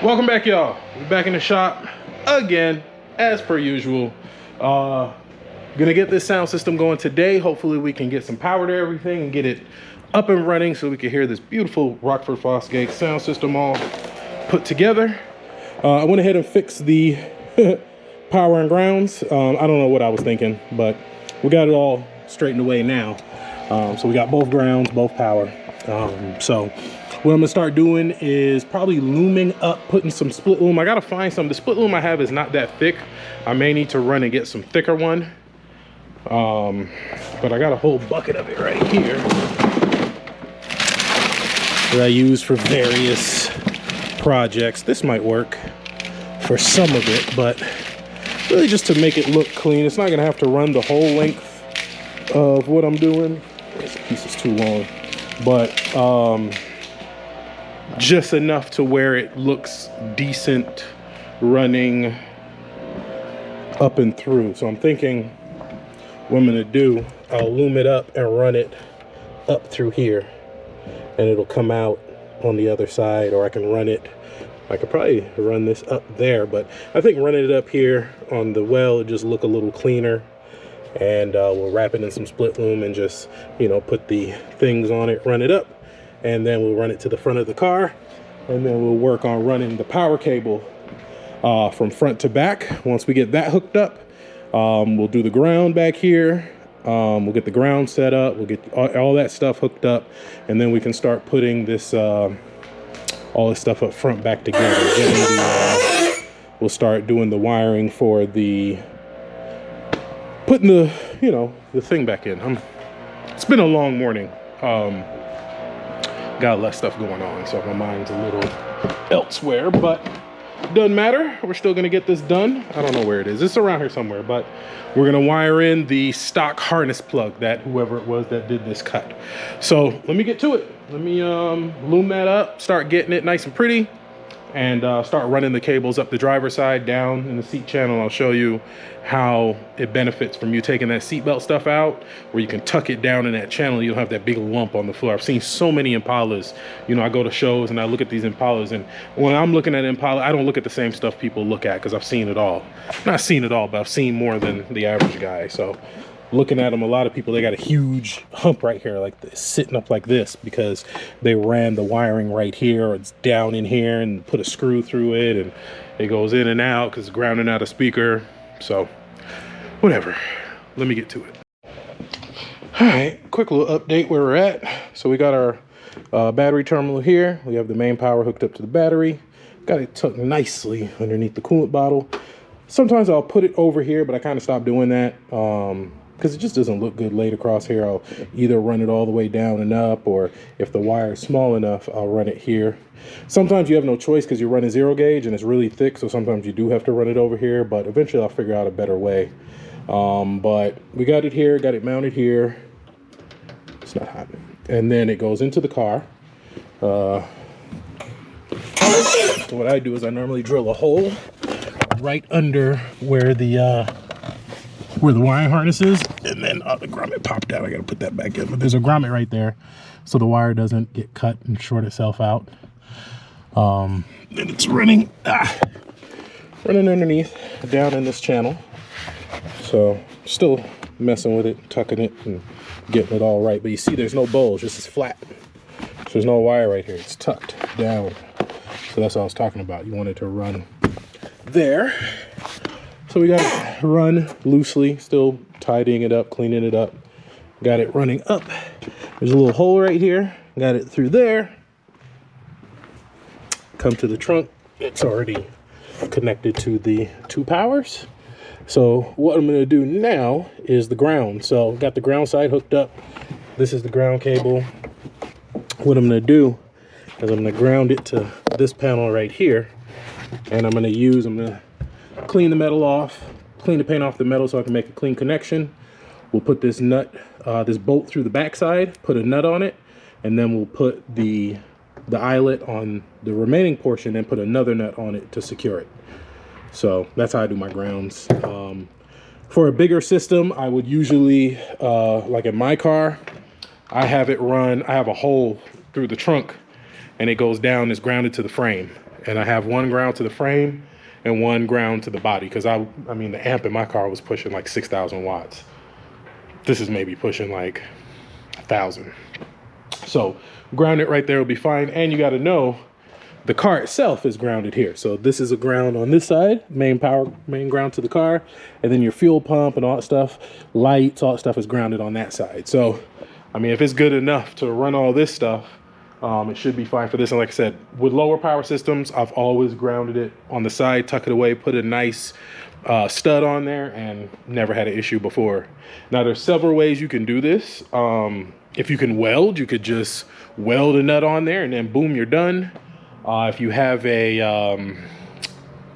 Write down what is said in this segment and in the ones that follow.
Welcome back, y'all. We're back in the shop again, as per usual. Gonna get this sound system going today. Hopefully we can get some power to everything and get it up and running so we can hear this beautiful Rockford Fosgate sound system all put together. I went ahead and fixed the power and grounds. I don't know what I was thinking, but we got it all straightened away now. So we got both grounds, both power. So what I'm gonna start doing is probably looming up, putting some split loom. I gotta find some. The split loom I have is not that thick. I may need to run and get some thicker one. But I got a whole bucket of it right here that I use for various projects. This might work for some of it, but really just to make it look clean. It's not gonna have to run the whole length of what I'm doing. This piece is too long, but just enough to where it looks decent running up and through. So I'm thinking what I'm gonna do, I'll loom it up and run it up through here, and it'll come out on the other side, or I can run it, I could probably run this up there, but I think running it up here on the well, it just look a little cleaner. And we'll wrap it in some split loom and just, you know, put the things on it, run it up, and then we'll run it to the front of the car, and then we'll work on running the power cable from front to back. Once we get that hooked up, we'll do the ground back here. We'll get the ground set up, we'll get all that stuff hooked up, and then we can start putting this all this stuff up front back together. We'll start doing the wiring for the putting the, you know, the thing back in. It's been a long morning. Got less stuff going on, so my mind's a little elsewhere, but doesn't matter. We're still gonna get this done. I don't know where it is. It's around here somewhere, but we're gonna wire in the stock harness plug that whoever it was that did this cut. So let me get to it. Let me loom that up, start getting it nice and pretty, and start running the cables up the driver's side, down in the seat channel. I'll show you how it benefits from you taking that seatbelt stuff out, where you can tuck it down in that channel. You don't have that big lump on the floor. I've seen so many Impalas. You know, I go to shows and I look at these Impalas, and when I'm looking at Impala, I don't look at the same stuff people look at, because I've seen it all. Not seen it all, but I've seen more than the average guy. So looking at them, a lot of people, they got a huge hump right here, like this, sitting up like this, because they ran the wiring right here, or it's down in here, and put a screw through it, and it goes in and out because it's grounding out a speaker. So whatever, let me get to it. All right, quick little update where we're at. So we got our battery terminal here. We have the main power hooked up to the battery. Got it tucked nicely underneath the coolant bottle. Sometimes I'll put it over here, but I kind of stopped doing that because it just doesn't look good laid across here. I'll either run it all the way down and up, or if the wire is small enough, I'll run it here. Sometimes you have no choice because you're running 0 gauge and it's really thick, so sometimes you do have to run it over here, but eventually I'll figure out a better way. But we got it here, got it mounted here. It's not hot. And then it goes into the car. So what I do is I normally drill a hole right under where the wiring harness is, and then the grommet popped out. I gotta put that back in, but there's a grommet right there so the wire doesn't get cut and short itself out. And it's running underneath down in this channel, so still messing with it, tucking it and getting it all right. But you see there's no bulge, this is flat, so there's no wire right here, it's tucked down. So that's what I was talking about. You want it to run there. So we got it run loosely, still tidying it up, cleaning it up. Got it running up. There's a little hole right here. Got it through there. Come to the trunk. It's already connected to the 2 powers. So what I'm gonna do now is the ground. So got the ground side hooked up. This is the ground cable. What I'm gonna do is I'm gonna ground it to this panel right here. And I'm gonna clean the metal off, clean the paint off the metal so I can make a clean connection. We'll put this nut, this bolt through the backside, put a nut on it, and then we'll put the eyelet on the remaining portion and put another nut on it to secure it. So that's how I do my grounds. For a bigger system, I would usually, like in my car, I have it run, I have a hole through the trunk and it goes down, it's grounded to the frame. and I have one ground to the frame and one ground to the body, because I mean the amp in my car was pushing like 6,000 watts. This is maybe pushing like 1,000. So ground it right there will be fine. And you got to know the car itself is grounded here. So this is a ground on this side, main ground to the car, and then your fuel pump and all that stuff, lights, all that stuff is grounded on that side. So I mean, if it's good enough to run all this stuff, it should be fine for this. And like I said, with lower power systems, I've always grounded it on the side, tuck it away, put a nice stud on there, and never had an issue before. Now there's several ways you can do this. If you can weld, you could just weld a nut on there and then boom, you're done. If you have a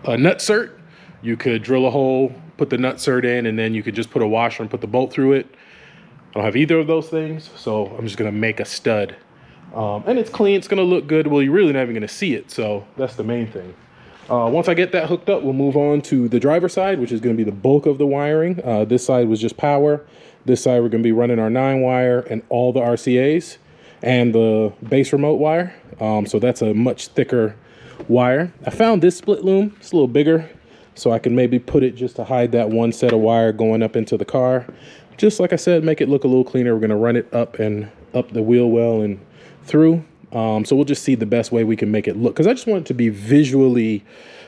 nut cert, you could drill a hole, put the nut cert in, and then you could just put a washer and put the bolt through it. I don't have either of those things, so I'm just gonna make a stud. And it's clean, it's gonna look good. Well, you're really not even gonna see it, so that's the main thing. Once I get that hooked up, we'll move on to the driver's side, which is gonna be the bulk of the wiring. This side was just power. This side we're gonna be running our 9-wire and all the RCAs and the base remote wire. So that's a much thicker wire. I found this split loom, it's a little bigger, so I can maybe put it just to hide that one set of wire going up into the car. Just like I said, make it look a little cleaner. We're gonna run it up the wheel well and through. So we'll just see the best way we can make it look, because I just want it to be visually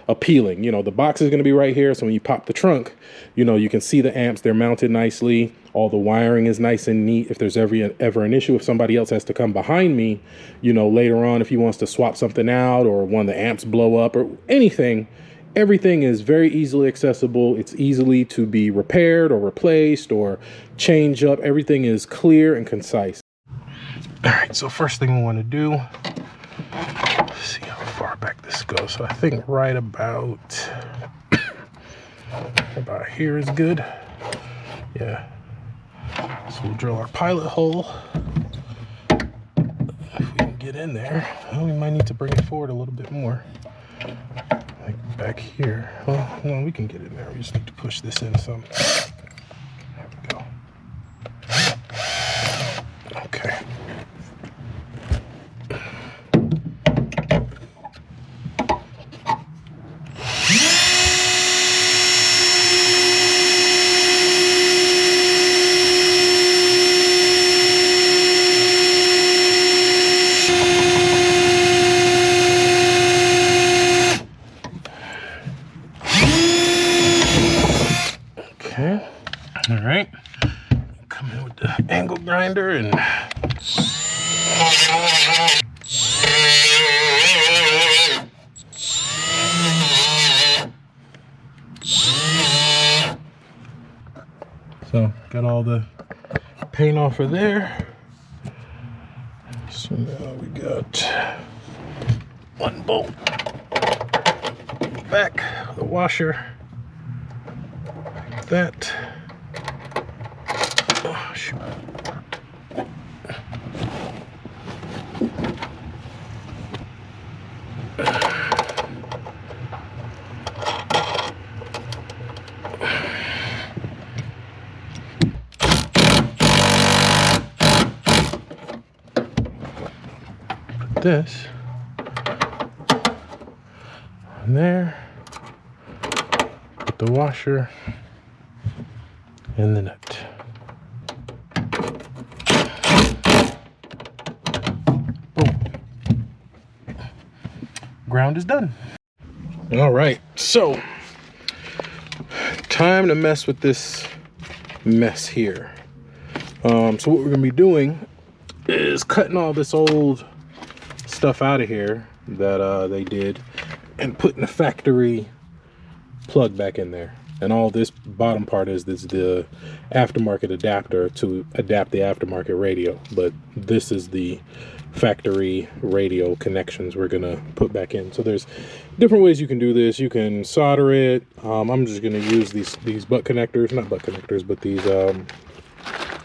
appealing. You know, the box is going to be right here, so when you pop the trunk, you know, you can see the amps, they're mounted nicely, all the wiring is nice and neat. If there's ever an issue, if somebody else has to come behind me, you know, later on, if he wants to swap something out or one of the amps blow up or anything, everything is very easily accessible. It's easily to be repaired or replaced or change up. Everything is clear and concise. All right, so first thing we want to do, let's see how far back this goes. So I think right about here is good. Yeah. So we'll drill our pilot hole. If we can get in there, well, we might need to bring it forward a little bit more. Like back here. Well, no, we can get in there. We just need to push this in some. There we go. Okay. Okay, all right, come in with the angle grinder and so got all the paint off of there. So now we got one bolt back, the washer. That. Oh, shoot. Put this on there. Put the washer and the nut. Boom. Ground is done. All right, so time to mess with this mess here. So what we're gonna be doing is cutting all this old stuff out of here that they did and putting the factory plug back in there. And all this bottom part is the aftermarket adapter to adapt the aftermarket radio. But this is the factory radio connections we're gonna put back in. So there's different ways you can do this. You can solder it. I'm just gonna use these butt connectors, not butt connectors, but these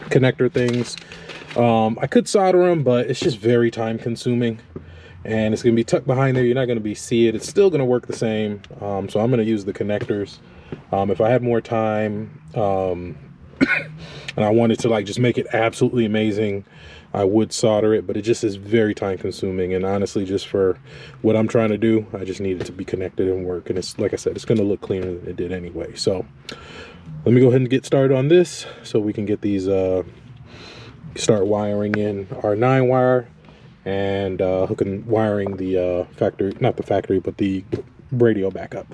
connector things. I could solder them, but it's just very time consuming. And it's gonna be tucked behind there. You're not gonna see it. It's still gonna work the same. So I'm gonna use the connectors. If I had more time, and I wanted to like just make it absolutely amazing, I would solder it, but it just is very time consuming. And honestly, just for what I'm trying to do, I just need it to be connected and work. And it's, like I said, it's going to look cleaner than it did anyway. So let me go ahead and get started on this so we can get these, start wiring in our 9-wire and wiring the factory, not the factory, but the radio back up.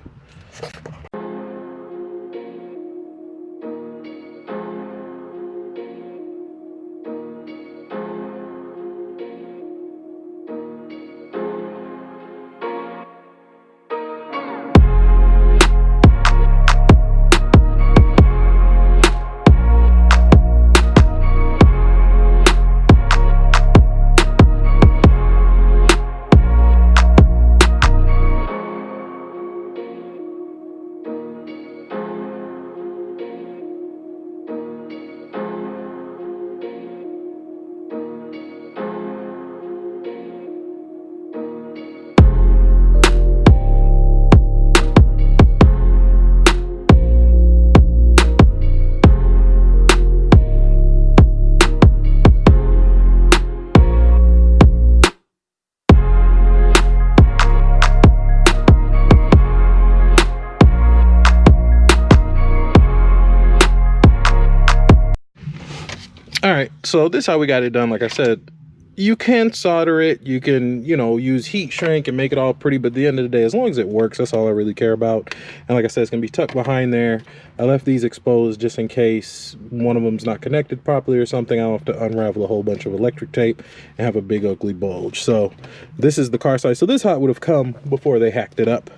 All right, so this is how we got it done. Like I said, you can solder it, you can, you know, use heat shrink and make it all pretty, but at the end of the day, as long as it works, that's all I really care about. And like I said, it's gonna be tucked behind there. I left these exposed just in case one of them's not connected properly or something. I don't have to unravel a whole bunch of electric tape and have a big ugly bulge. So this is the car size. So this is how it would have come before they hacked it up.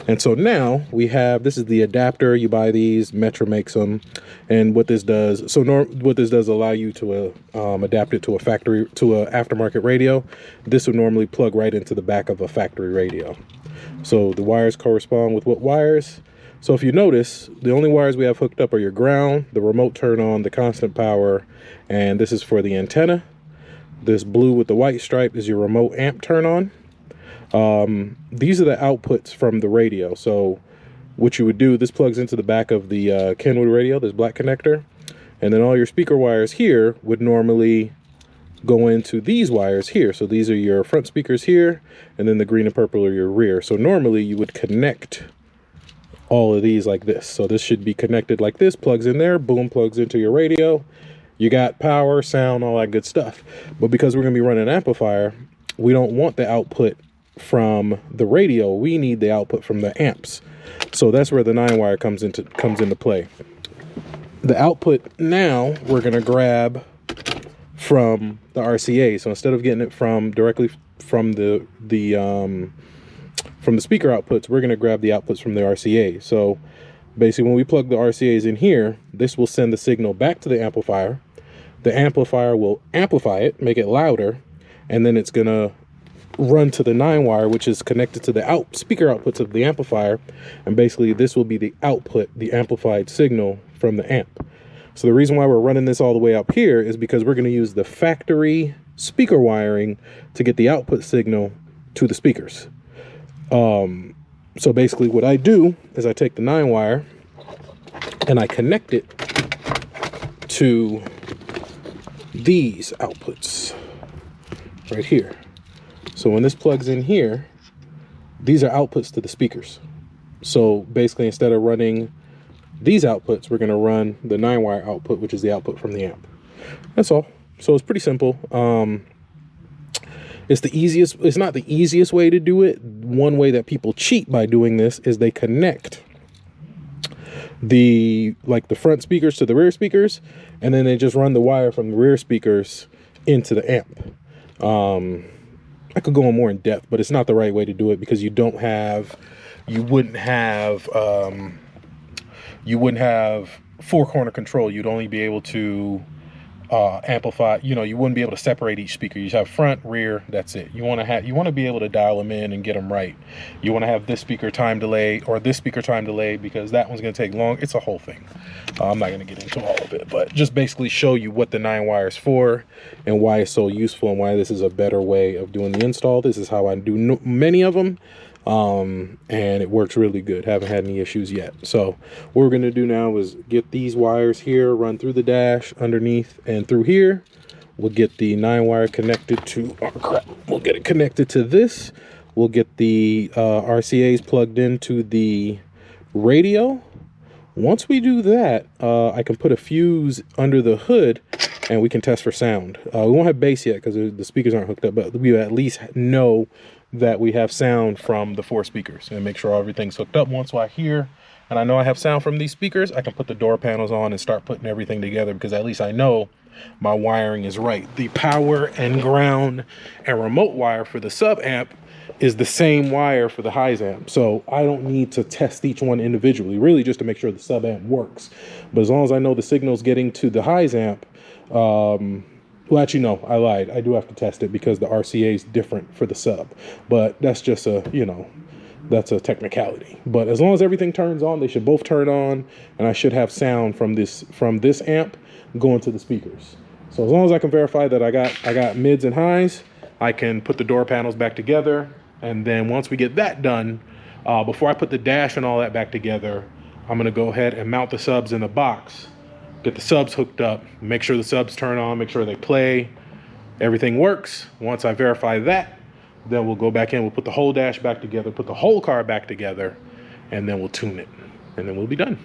And so now we have, this is the adapter. You buy these, Metro makes them. And what this does, what this does allow you to adapt it to a factory, to a aftermarket radio. This would normally plug right into the back of a factory radio. So the wires correspond with what wires. So if you notice, the only wires we have hooked up are your ground, the remote turn on, the constant power, and this is for the antenna. This blue with the white stripe is your remote amp turn on. These are the outputs from the radio. So what you would do, this plugs into the back of the Kenwood radio, this black connector, and then all your speaker wires here would normally go into these wires here. So these are your front speakers here, and then the green and purple are your rear. So normally you would connect all of these like this. So this should be connected like this, plugs in there, boom, plugs into your radio. You got power, sound, all that good stuff. But because we're gonna be running an amplifier, we don't want the output from the radio, we need the output from the amps. So that's where the 9-wire comes into play. The output now we're gonna grab from the RCA. So instead of getting it directly from the speaker outputs, we're gonna grab the outputs from the RCA. So basically when we plug the RCAs in here, this will send the signal back to the amplifier. The amplifier will amplify it, make it louder, and then it's gonna run to the 9-wire, which is connected to the speaker outputs of the amplifier. And basically this will be the output, the amplified signal from the amp. So the reason why we're running this all the way up here is because we're going to use the factory speaker wiring to get the output signal to the speakers. So basically what I do is I take the 9-wire and I connect it to these outputs right here. So when this plugs in here, these are outputs to the speakers. So basically instead of running these outputs, we're going to run the 9-wire output, which is the output from the amp. That's all. So it's pretty simple. It's not the easiest way to do it. One way that people cheat by doing this is they connect the front speakers to the rear speakers, and then they just run the wire from the rear speakers into the amp. I could go on more in depth, but it's not the right way to do it because you wouldn't have 4-corner control. You'd only be able to amplify, you wouldn't be able to separate each speaker. You have front, rear, that's it. You want to be able to dial them in and get them right. You want to have this speaker time delay or this speaker time delay because that one's going to take long. It's a whole thing. I'm not going to get into all of it, but just basically show you what the 9-wire is for and why it's so useful and why this is a better way of doing the install. This is how I do many of them. and it works really good. Haven't had any issues yet. So what we're going to do now is get these wires here, run through the dash, underneath, and through here. We'll get the 9-wire connected to, oh crap, we'll get it connected to this. We'll get the RCAs plugged into the radio. Once we do that, I can put a fuse under the hood and we can test for sound. We won't have bass yet because the speakers aren't hooked up, but we at least know that we have sound from the 4 speakers and make sure everything's hooked up. Once I hear and I know I have sound from these speakers, I can put the door panels on and start putting everything together, because at least I know my wiring is right. The power and ground and remote wire for the sub amp is the same wire for the highs amp, so I don't need to test each one individually, really just to make sure the sub amp works. But as long as I know the signal's getting to the highs amp, well, actually no, I lied, I do have to test it because the RCA is different for the sub, but that's just a, you know, that's a technicality. But as long as everything turns on, they should both turn on, and I should have sound from this amp going to the speakers. So as long as I can verify that I got mids and highs, I can put the door panels back together. And then once we get that done, before I put the dash and all that back together, I'm gonna go ahead and mount the subs in the box, get the subs hooked up, make sure the subs turn on, make sure they play, everything works. Once I verify that, then we'll go back in, we'll put the whole dash back together, put the whole car back together, and then we'll tune it, and then we'll be done.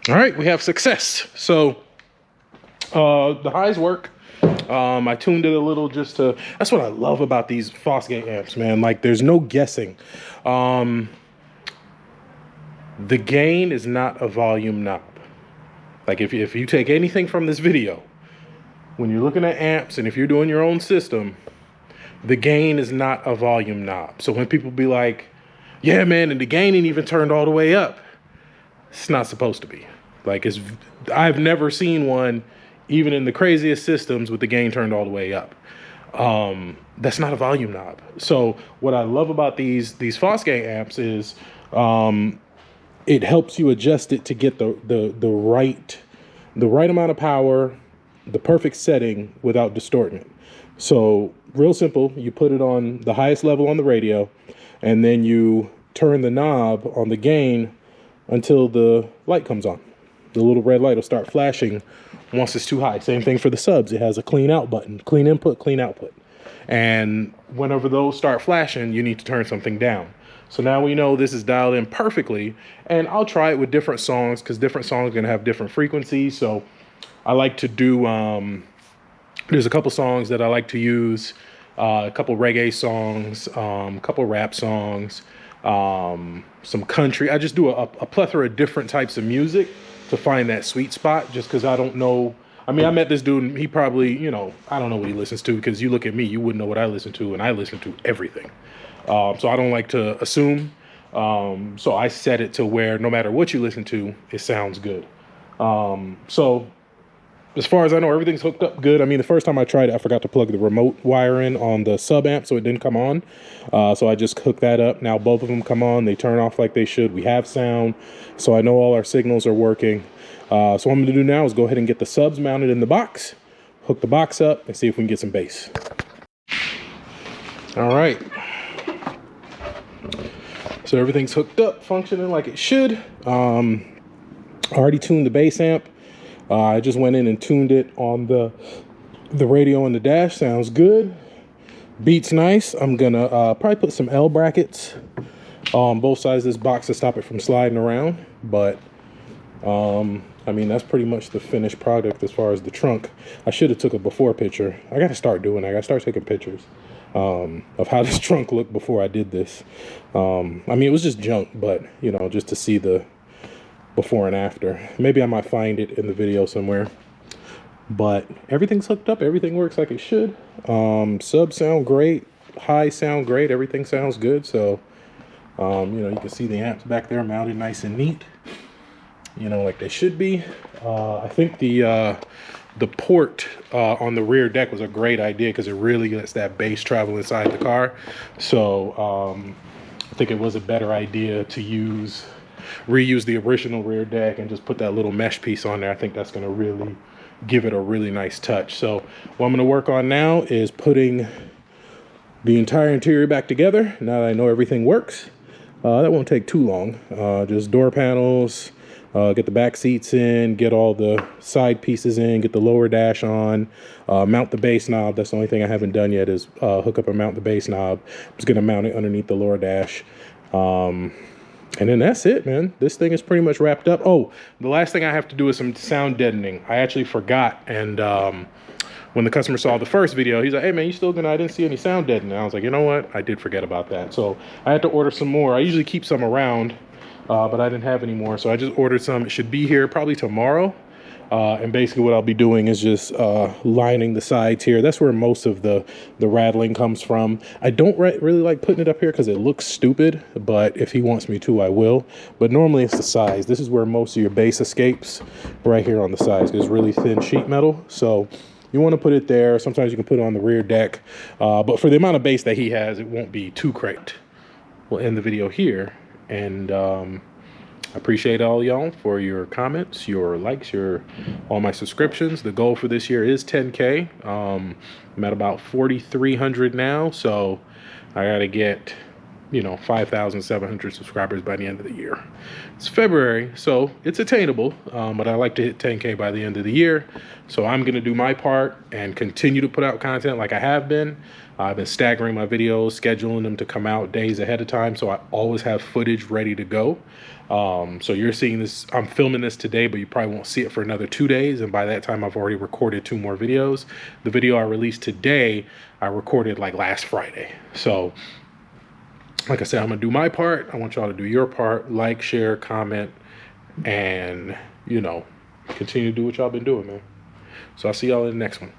All right, we have success. So the highs work. I tuned it a little just to, that's what I love about these Fosgate amps, man. Like, there's no guessing. The gain is not a volume knob. Like, if you take anything from this video, when you're looking at amps and if you're doing your own system, the gain is not a volume knob. So when people be like, yeah, man, and the gain ain't even turned all the way up, it's not supposed to be. Like, I've never seen one, even in the craziest systems, with the gain turned all the way up. That's not a volume knob. So what I love about these Fosgate amps is it helps you adjust it to get the right amount of power, the perfect setting without distorting it. So real simple, you put it on the highest level on the radio, and then you turn the knob on the gain until the light comes on. The little red light will start flashing once it's too high. Same thing for the subs. It has a clean out button, clean input, clean output. And whenever those start flashing, you need to turn something down. So now we know this is dialed in perfectly, and I'll try it with different songs because different songs are gonna have different frequencies. So I like to do, there's a couple songs that I like to use, a couple reggae songs, a couple rap songs, some country. I just do a plethora of different types of music to find that sweet spot, just because I don't know. I mean, I met this dude and he probably, you know, I don't know what he listens to, because you look at me, you wouldn't know what I listen to, and I listen to everything. So I don't like to assume. So I set it to where no matter what you listen to, it sounds good. So as far as I know, everything's hooked up good. I mean, the first time I tried it, I forgot to plug the remote wire in on the sub amp, so it didn't come on. So I just hooked that up. Now both of them come on. They turn off like they should. We have sound, so I know all our signals are working. So what I'm going to do now is go ahead and get the subs mounted in the box, hook the box up, and see if we can get some bass. All right. So everything's hooked up, functioning like it should. I already tuned the bass amp. I just went in and tuned it on the radio on the dash. Sounds good. Beats nice. I'm gonna probably put some L brackets on both sides of this box to stop it from sliding around. But I mean, that's pretty much the finished product as far as the trunk. I should have took a before picture. I got to start doing that. I got to start taking pictures of how this trunk looked before I did this. I mean, it was just junk, but you know, just to see the before and after. Maybe I might find it in the video somewhere. But everything's hooked up. Everything works like it should. Subs sound great. Highs sound great. Everything sounds good. So, you know, you can see the amps back there mounted nice and neat. You know, like they should be. I think the port on the rear deck was a great idea because it really lets that bass travel inside the car. So I think it was a better idea to reuse the original rear deck and just put that little mesh piece on there. I think that's going to really give it a really nice touch. So what I'm going to work on now is putting the entire interior back together. Now that I know everything works, that won't take too long. Just door panels, get the back seats in, get all the side pieces in, get the lower dash on, mount the bass knob. That's the only thing I haven't done yet is hook up and mount the bass knob. I'm just going to mount it underneath the lower dash. And then that's it, man. This thing is pretty much wrapped up. Oh, the last thing I have to do is some sound deadening. I actually forgot. And when the customer saw the first video, he's like, hey, man, you still gonna, I didn't see any sound deadening. I was like, you know what? I did forget about that. So I had to order some more. I usually keep some around, but I didn't have any more. So I just ordered some. It should be here probably tomorrow. And basically what I'll be doing is just lining the sides here. That's where most of the rattling comes from. I don't really like putting it up here because it looks stupid, but if he wants me to, I will. But normally it's the sides. This is where most of your bass escapes, right here on the sides. It's really thin sheet metal, so you want to put it there. Sometimes you can put it on the rear deck, but for the amount of bass that he has, it won't be too cracked. We'll end the video here, and I appreciate all y'all for your comments, your likes, all my subscriptions. The goal for this year is 10K. I'm at about 4,300 now, so I gotta get, you know, 5,700 subscribers by the end of the year. It's February, so it's attainable, but I like to hit 10K by the end of the year. So I'm gonna do my part and continue to put out content like I have been. I've been staggering my videos, scheduling them to come out days ahead of time, so I always have footage ready to go. So you're seeing this, I'm filming this today, but you probably won't see it for another 2 days, and by that time I've already recorded 2 more videos. The video I released today, I recorded like last Friday. So like I said, I'm gonna do my part. I want y'all to do your part. Like, share, comment, and, you know, continue to do what y'all been doing, man. So I'll see y'all in the next one.